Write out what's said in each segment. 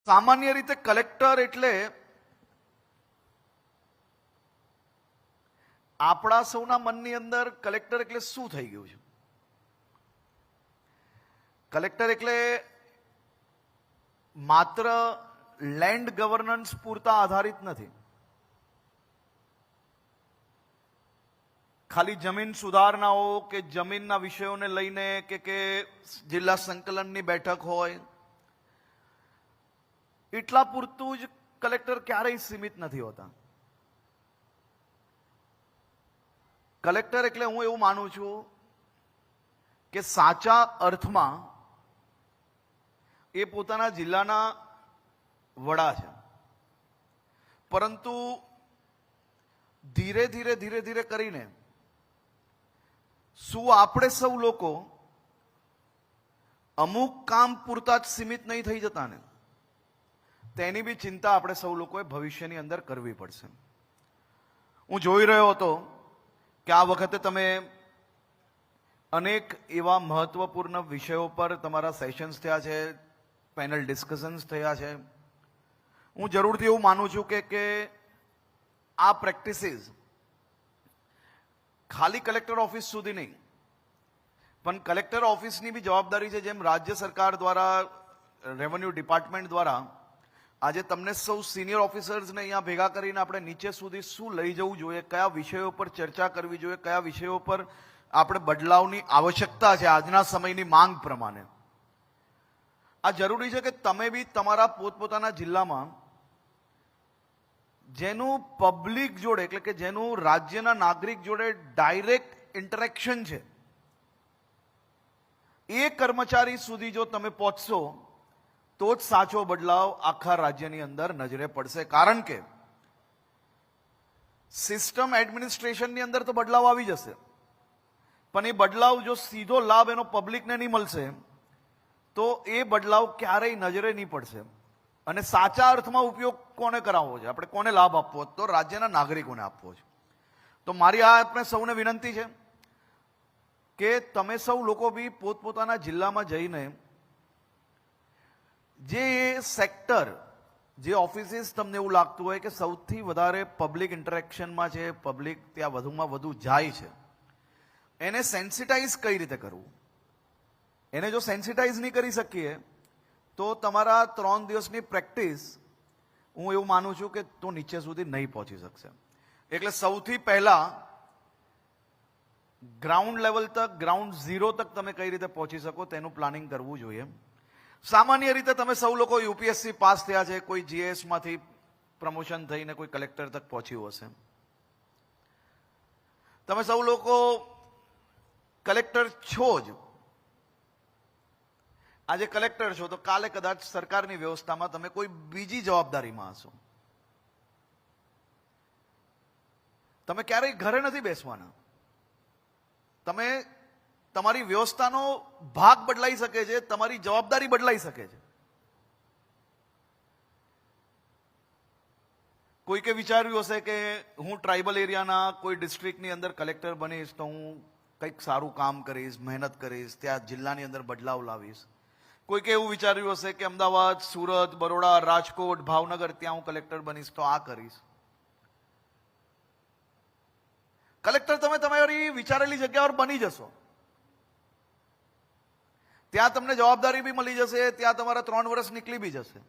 સામાન્ય રીતે કલેક્ટર એટલે આપણા સૌના મનની અંદર કલેક્ટર એટલે શું થઈ ગયું છે? કલેક્ટર એટલે માત્ર લેન્ડ ગવર્નન્સ પૂરતા આધારિત નથી. ખાલી જમીન સુધારણાઓ કે જમીનના વિષયોને લઈને કે જિલ્લા સંકલનની બેઠક હોય એટલા પૂરતું જ કલેક્ટર ક્યારેય સીમિત નથી હોતા. કલેક્ટર એટલે હું એવું માનું છું કે સાચા અર્થમાં એ પોતાના જિલ્લાના વડા છે, પરંતુ ધીરે ધીરે કરીને શું આપણે સૌ લોકો અમુક કામ પૂરતા જ સીમિત નહીં થઈ જતા ને? તેની બી ચિંતા આપણે સૌ લોકોએ ભવિષ્યની અંદર કરવી પડશે. હું જોઈ રહ્યો હતો કે આ વખતે તમે અનેક એવા મહત્વપૂર્ણ વિષયો પર તમારા સેશન્સ થયા છે, પેનલ ડિસ્કશન્સ થયા છે. હું જરૂરથી એવું માનું છું કે આ પ્રેક્ટિસીસ ખાલી કલેક્ટર ઓફિસ સુધી નહીં, પણ કલેક્ટર ઓફિસની બી જવાબદારી છે. જેમ રાજ્ય સરકાર દ્વારા, રેવન્યુ ડિપાર્ટમેન્ટ દ્વારા આજે તમને સૌ સિનિયર ઓફિસર્સને અહીંયા ભેગા કરીને આપણે નીચે સુધી શું લઈ જવું જોઈએ, કયા વિષયો પર ચર્ચા કરવી જોઈએ, કયા વિષયો પર આપણે બદલાવની આવશ્યકતા છે આજના સમયની માંગ પ્રમાણે, આ જરૂરી છે કે તમે બી તમારા પોતપોતાના જિલ્લામાં જેનું પબ્લિક જોડે એટલે કે જેનું રાજ્યના નાગરિક જોડે ડાયરેક્ટ ઇન્ટરેક્શન છે એ કર્મચારી સુધી જો તમે પહોંચશો તો જ સાચો બદલાવ આખા રાજ્યની અંદર નજરે પડશે. કારણ કે સિસ્ટમ એડમિનિસ્ટ્રેશનની અંદર તો બદલાવ આવી જશે, પણ એ બદલાવ જો સીધો લાભ એનો પબ્લિકને નહીં મળશે તો એ બદલાવ ક્યારેય નજરે નહીં પડશે. અને સાચા અર્થમાં ઉપયોગ કોને કરાવવો છે, આપણે કોને લાભ આપવો, તો રાજ્યના નાગરિકોને આપવો છે. તો મારી આ આપણે સૌને વિનંતી છે કે તમે સૌ લોકો બી પોતપોતાના જિલ્લામાં જઈને જે સેક્ટર, જે ઓફિસીસ તમને એવું લાગતું હોય કે સૌથી વધારે પબ્લિક ઇન્ટરેક્શનમાં છે, પબ્લિક ત્યાં વધુમાં વધુ જાય છે, એને સેન્સિટાઈઝ કઈ રીતે કરવું. એને જો સેન્સિટાઈઝ નહીં કરી શકીએ તો તમારા 3 દિવસની પ્રેક્ટિસ હું એવું માનું છું કે તો નીચે સુધી નહીં પહોંચી શકશે. એટલે સૌથી પહેલા ગ્રાઉન્ડ લેવલ તક, ગ્રાઉન્ડ ઝીરો તક તમે કઈ રીતે પહોંચી શકો તેનું પ્લાનિંગ કરવું જોઈએ. સામાન્ય રીતે તમે સૌ લોકો યુપીએસસી પાસ થયા છે, કોઈ જીએસ માંથી પ્રમોશન થઈને કોઈ કલેક્ટર તક પહોંચ્યું હશે. તમે સૌ લોકો કલેક્ટર છો જ. આજે કલેક્ટર છો તો કાલે કદાચ સરકારની વ્યવસ્થામાં તમે કોઈ બીજી જવાબદારીમાં હશો. તમે ક્યારેય ઘરે નથી બેસવાના. તમે તમારી વ્યવસ્થાનો ભાગ બદલાઈ શકે છે, તમારી જવાબદારી બદલાઈ શકે છે. કોઈકે વિચાર્યું હશે કે હું ટ્રાઇબલ એરિયાના કોઈ ડિસ્ટ્રિક્ટની અંદર કલેક્ટર બનીશ તો હું કંઈક સારું કામ કરીશ, મહેનત કરીશ, ત્યાં જિલ્લાની અંદર બદલાવ લાવીશ. કોઈકે એવું વિચાર્યું હશે કે અમદાવાદ, સુરત, બરોડા, રાજકોટ, ભાવનગર ત્યાં હું કલેક્ટર બનીશ તો આ કરીશ. કલેક્ટર તમે તમારી વિચારેલી જગ્યા પર બની જશો, ત્યાં તમને જવાબદારી બી મળી જશે, ત્યાં તમારા 3 વર્ષ નીકળી બી જશે.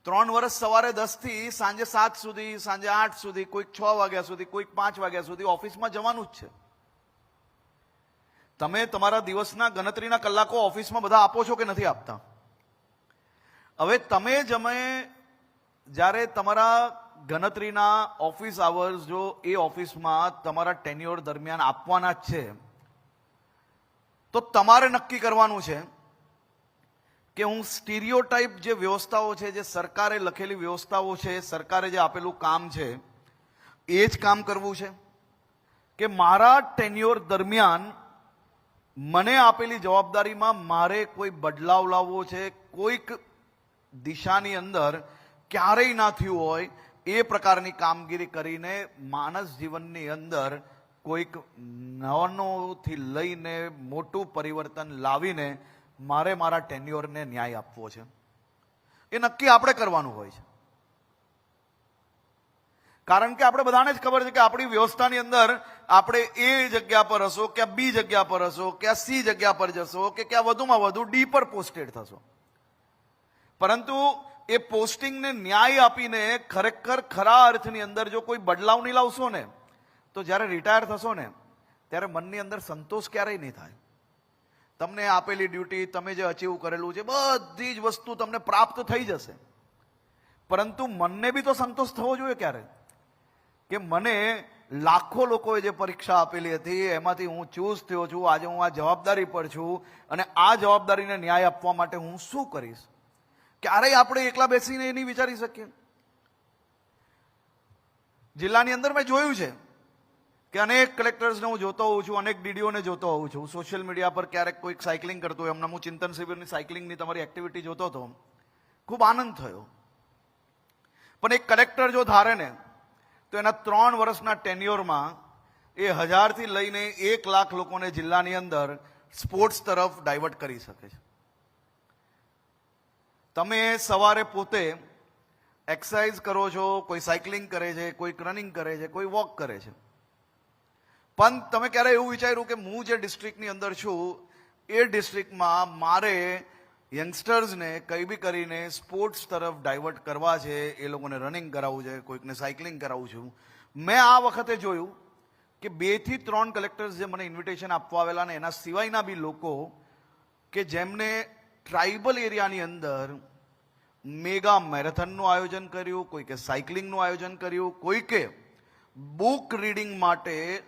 3 વર્ષ સવારે 10 થી સાંજે 7 સુધી, સાંજે 8 સુધી, કોઈક 6 વાગ્યા સુધી, કોઈક 5 વાગ્યા સુધી ઓફિસમાં જવાનું જ છે. તમે તમારા દિવસના ગણતરીના કલાકો ઓફિસમાં બધા આપો છો કે નથી આપતા? હવે તમે જ્યારે તમારા ગણતરીના ઓફિસ આવર્સ જો એ ઓફિસમાં તમારા ટેન્યોર દરમિયાન આપવાના જ છે તો તમારે નક્કી કરવાનું છે કે હું સ્ટીરિયોટાઇપ જે વ્યવસ્થાઓ છે, જે સરકારે લખેલી વ્યવસ્થાઓ છે, સરકારે જે આપેલું કામ છે એ જ કામ કરવું છે કે મારા ટેન્યોર દરમિયાન મને આપેલી જવાબદારીમાં મારે કોઈ બદલાવ લાવવો છે, કોઈક દિશાની અંદર ક્યારેય ના થયું હોય એ પ્રકારની કામગીરી કરીને માનસ જીવનની અંદર કોઈક નાનોથી લઈને મોટું પરિવર્તન લાવીને મારે મારા ટેન્યોરને ન્યાય આપવો છે, એ નક્કી આપણે કરવાનું હોય છે. કારણ કે આપણે બધાને જ ખબર છે કે આપણી વ્યવસ્થાની અંદર આપણે એ જગ્યા પર હશો, ક્યાં બી જગ્યા પર હશો, ક્યાં સી જગ્યા પર જશો, કે ક્યાં વધુમાં વધુ ડી પર પોસ્ટેડ થશો. પરંતુ એ પોસ્ટિંગને ન્યાય આપીને ખરેખર ખરા અર્થની અંદર જો કોઈ બદલાવ નહીં લાવશો ને, તો જ્યારે રિટાયર થશો ને ત્યારે મનની અંદર સંતોષ ક્યારેય નહીં થાય. તમને આપેલી ડ્યુટી, તમે જે અચીવ કરેલું છે, બધી જ વસ્તુ તમને પ્રાપ્ત થઈ જશે, પરંતુ મનને બી તો સંતોષ થવો જોઈએ ક્યારે, કે મને લાખો લોકોએ જે પરીક્ષા આપેલી હતી એમાંથી હું ચૂઝ થયો છું, આજે હું આ જવાબદારી પર છું અને આ જવાબદારીને ન્યાય આપવા માટે હું શું કરીશ. ક્યારેય આપણે એકલા બેસીને એ નહીં વિચારી શકીએ. જિલ્લાની અંદર મેં જોયું છે કે અનેક કલેક્ટર્સને હું જોતો હોઉં છું, અનેક ડીડીઓને જોતો હોઉં છું. સોશિયલ મીડિયા પર ક્યારેક કોઈક સાયકલિંગ કરતો હોય, હમણાં હું ચિંતન શિબિરની સાયકલિંગની તમારી એક્ટિવિટી જોતો હતો, ખૂબ આનંદ થયો. પણ એક કલેક્ટર જો ધારે ને તો એના 3 વર્ષના ટેન્યોરમાં એ 1000 થી લઈને 1 લાખ લોકોને જિલ્લાની અંદર સ્પોર્ટ્સ તરફ ડાયવર્ટ કરી શકે છે. તમે સવારે પોતે એક્સરસાઇઝ કરો છો, કોઈ સાયકલિંગ કરે છે, કોઈ રનિંગ કરે છે, કોઈ વોક કરે છે, પણ તમે ક્યારે એવું વિચાર્યું કે હું જે ડિસ્ટ્રિક્ટની અંદર છું એ ડિસ્ટ્રિક્ટમાં મારે યંગસ્ટર્સને કંઈ બી કરીને સ્પોર્ટ્સ તરફ ડાયવર્ટ કરવા છે, એ લોકોને રનિંગ કરાવવું છે, કોઈકને સાયકલિંગ કરાવવું છું. મેં આ વખતે જોયું કે 2 થી 3 કલેક્ટર્સ જે મને ઇન્વિટેશન આપવા આવેલા ને એના સિવાયના બી લોકો કે જેમને ટ્રાઇબલ એરિયાની અંદર મેગા મેરેથોનનું આયોજન કર્યું, કોઈકે સાયકલિંગનું આયોજન કર્યું, કોઈકે બુક રીડિંગ માટે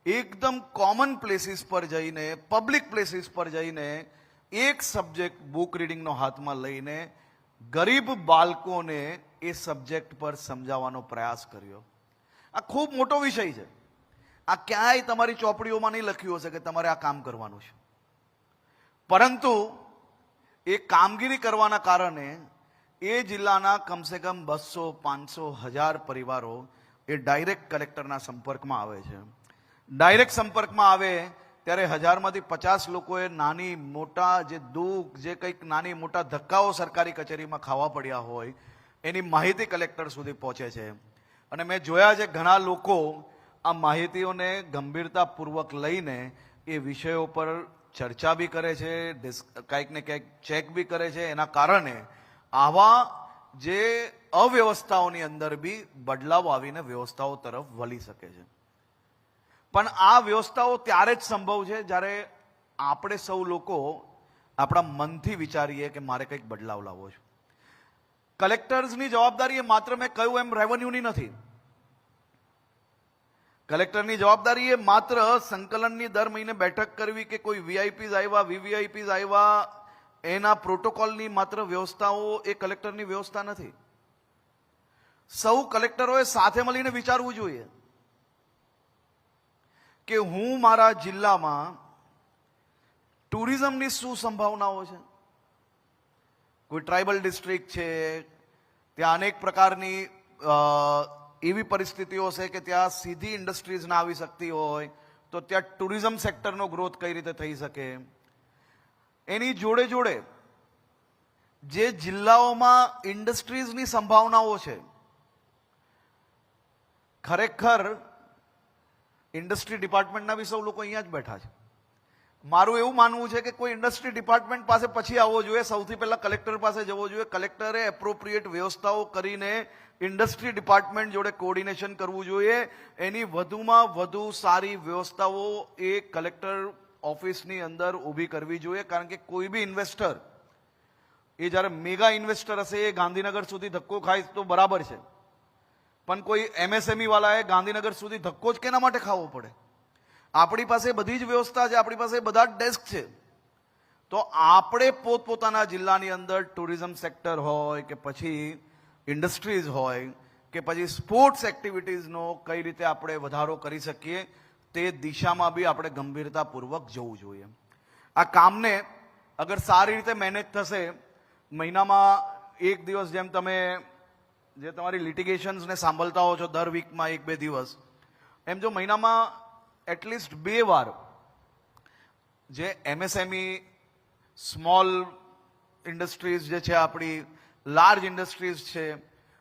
એકદમ કોમન પ્લેસીસ પર જઈને, પબ્લિક પ્લેસીસ પર જઈને એક સબ્જેક્ટ બુક રીડિંગનો હાથમાં લઈને ગરીબ બાળકોને એ સબ્જેક્ટ પર સમજાવવાનો પ્રયાસ કર્યો. આ ખૂબ મોટો વિષય છે. આ ક્યાંય તમારી ચોપડીઓમાં નહીં લખ્યું હશે કે તમારે આ કામ કરવાનું છે, પરંતુ એ કામગીરી કરવાના કારણે એ જિલ્લાના કમસે કમ 200, 500, 1000 પરિવારો એ ડાયરેક્ટ કલેક્ટરના સંપર્કમાં આવે છે. ડાયરેક્ટ સંપર્કમાં આવે ત્યારે 1000માંથી 50 લોકોએ નાની મોટા જે દુઃખ, જે કંઈક નાની મોટા ધક્કાઓ સરકારી કચેરીમાં ખાવા પડ્યા હોય એની માહિતી કલેક્ટર સુધી પહોંચે છે. અને મેં જોયા છે ઘણા લોકો આ માહિતીઓને ગંભીરતાપૂર્વક લઈને એ વિષયો પર ચર્ચા બી કરે છે, કંઈક ને કંઈક ચેક બી કરે છે. એના કારણે આવા જે અવ્યવસ્થાઓની અંદર બી બદલાવ આવીને વ્યવસ્થાઓ તરફ વળી શકે છે. પણ આ વ્યવસ્થાઓ ત્યારે જ સંભવ છે જ્યારે આપણે સૌ લોકો આપણા મનથી વિચારીએ કે મારે કંઈક બદલાવ લાવવો છે. કલેક્ટર્સની જવાબદારી એ માત્ર મેં કહ્યું એમ રેવન્યુની નથી. કલેક્ટરની જવાબદારી એ માત્ર સંકલનની દર મહિને બેઠક કરવી કે કોઈ વીઆઈપીઝ આવ્યા, વીવીઆઈપીઝ આવ્યા, એના પ્રોટોકોલની માત્ર વ્યવસ્થાઓ એ કલેક્ટરની વ્યવસ્થા નથી. સૌ કલેક્ટરોએ સાથે મળીને વિચારવું જોઈએ કે હું મારા જિલ્લામાં ટુરિઝમની શું સંભાવનાઓ છે. કોઈ ટ્રાઇબલ ડિસ્ટ્રિક્ટ છે, ત્યાં અનેક પ્રકારની એવી પરિસ્થિતિઓ છે કે ત્યાં સીધી ઇન્ડસ્ટ્રીઝ ના આવી શકતી હોય, તો ત્યાં ટુરિઝમ સેક્ટરનો ગ્રોથ કઈ રીતે થઈ શકે. એની જોડે જોડે જે જિલ્લાઓમાં ઇન્ડસ્ટ્રીઝની સંભાવનાઓ છે, ખરેખર ઇન્ડસ્ટ્રી ડિપાર્ટમેન્ટના બી સૌ લોકો અહીંયા જ બેઠા છે. મારું એવું માનવું છે કે કોઈ ઇન્ડસ્ટ્રી ડિપાર્ટમેન્ટ પાસે પછી આવવો જોઈએ, સૌથી પહેલા કલેક્ટર પાસે જવો જોઈએ. કલેક્ટરે એપ્રોપ્રિએટ વ્યવસ્થાઓ કરીને ઇન્ડસ્ટ્રી ડિપાર્ટમેન્ટ જોડે કોર્ડિનેશન કરવું જોઈએ. એની વધુમાં વધુ સારી વ્યવસ્થાઓ એ કલેક્ટર ઓફિસની અંદર ઊભી કરવી જોઈએ. કારણ કે કોઈ બી ઇન્વેસ્ટર એ જ્યારે મેગા ઇન્વેસ્ટર હશે એ ગાંધીનગર સુધી ધક્કો ખાય તો બરાબર છે, પણ કોઈ એમએસએમઈ વાળાએ ગાંધીનગર સુધી ધક્કો જ કેના માટે ખાવો પડે? આપણી પાસે બધી જ વ્યવસ્થા છે, આપણી પાસે બધા જ ડેસ્ક છે. તો આપણે પોતપોતાના જિલ્લાની અંદર ટુરિઝમ સેક્ટર હોય કે પછી ઇન્ડસ્ટ્રીઝ હોય કે પછી સ્પોર્ટ્સ એક્ટિવિટીઝનો કઈ રીતે આપણે વધારો કરી શકીએ તે દિશામાં બી આપણે ગંભીરતાપૂર્વક જવું જોઈએ. આ કામને અગર સારી રીતે મેનેજ થશે, મહિનામાં એક દિવસ, જેમ તમે જે તમારી લિટિગેશન્સને સાંભળતા હો છો દર વીકમાં 1-2 દિવસ, એમ જો મહિનામાં એટલીસ્ટ 2 વાર જે એમએસએમઈ, સ્મોલ ઇન્ડસ્ટ્રીઝ જે છે આપણી, લાર્જ ઇન્ડસ્ટ્રીઝ છે.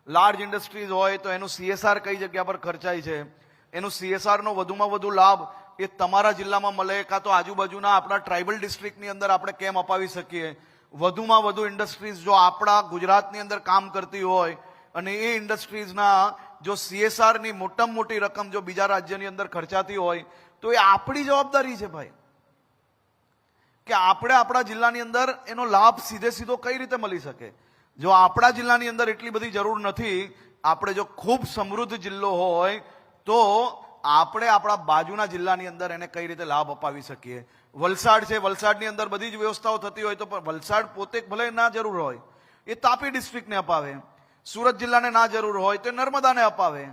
લાર્જ ઇન્ડસ્ટ્રીઝ હોય તો એનું CSR કઈ જગ્યા પર ખર્ચાય છે, એનું CSR નો વધુમાં વધુ લાભ એ તમારા જિલ્લામાં મળે, કાં તો આજુબાજુના આપણા ટ્રાઇબલ ડિસ્ટ્રિક્ટની અંદર આપણે કેમ અપાવી શકીએ. વધુમાં વધુ ઇન્ડસ્ટ્રીઝ જો આપણા ગુજરાતની અંદર કામ કરતી હોય અને એ ઇન્ડસ્ટ્રીઝના જો CSR ની મોટામાં મોટી રકમ જો બીજા રાજ્યની અંદર ખર્ચાતી હોય તો એ આપણી જવાબદારી છે ભાઈ, કે આપણે આપણા જિલ્લાની અંદર એનો લાભ સીધે સીધો કઈ રીતે મળી શકે. જો આપણા જિલ્લાની અંદર એટલી બધી જરૂર નથી, આપણે જો ખૂબ સમૃદ્ધ જિલ્લો હોય તો આપણે આપણા બાજુના જિલ્લાની અંદર એને કઈ રીતે લાભ અપાવી શકીએ. વલસાડ છે, વલસાડની અંદર બધી જ વ્યવસ્થાઓ થતી હોય તો પણ વલસાડ પોતે ભલે ના જરૂર હોય એ તાપી ડિસ્ટ્રિક્ટને અપાવે, સુરત જિલ્લાને ના જરૂર હોય તો નર્મદાને અપાવે.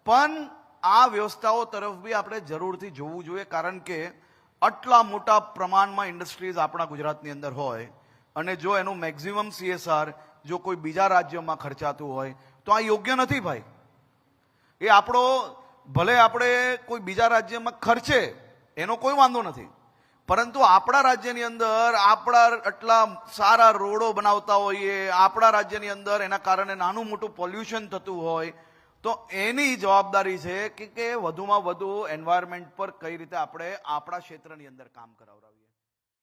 પણ આ વ્યવસ્થાઓ તરફ બી આપણે જરૂરથી જોવું જોઈએ, કારણ કે આટલા મોટા પ્રમાણમાં ઇન્ડસ્ટ્રીઝ આપણા ગુજરાતની અંદર હોય અને જો એનું મેક્સિમમ CSR જો કોઈ બીજા રાજ્યોમાં ખર્ચાતું હોય તો આ યોગ્ય નથી ભાઈ. એ આપણો ભલે આપણે કોઈ બીજા રાજ્યમાં ખર્ચે એનો કોઈ વાંધો નથી, પરંતુ આપણા રાજ્યની અંદર આપણા આટલા સારા રોડો બનાવતા હોઈએ, આપણા રાજ્યની અંદર એના કારણે નાનું મોટું પોલ્યુશન થતું હોય તો એની જવાબદારી છે કે વધુમાં વધુ એન્વાયરમેન્ટ પર કઈ રીતે આપણે આપણા ક્ષેત્રની અંદર કામ કરાવડાવીએ.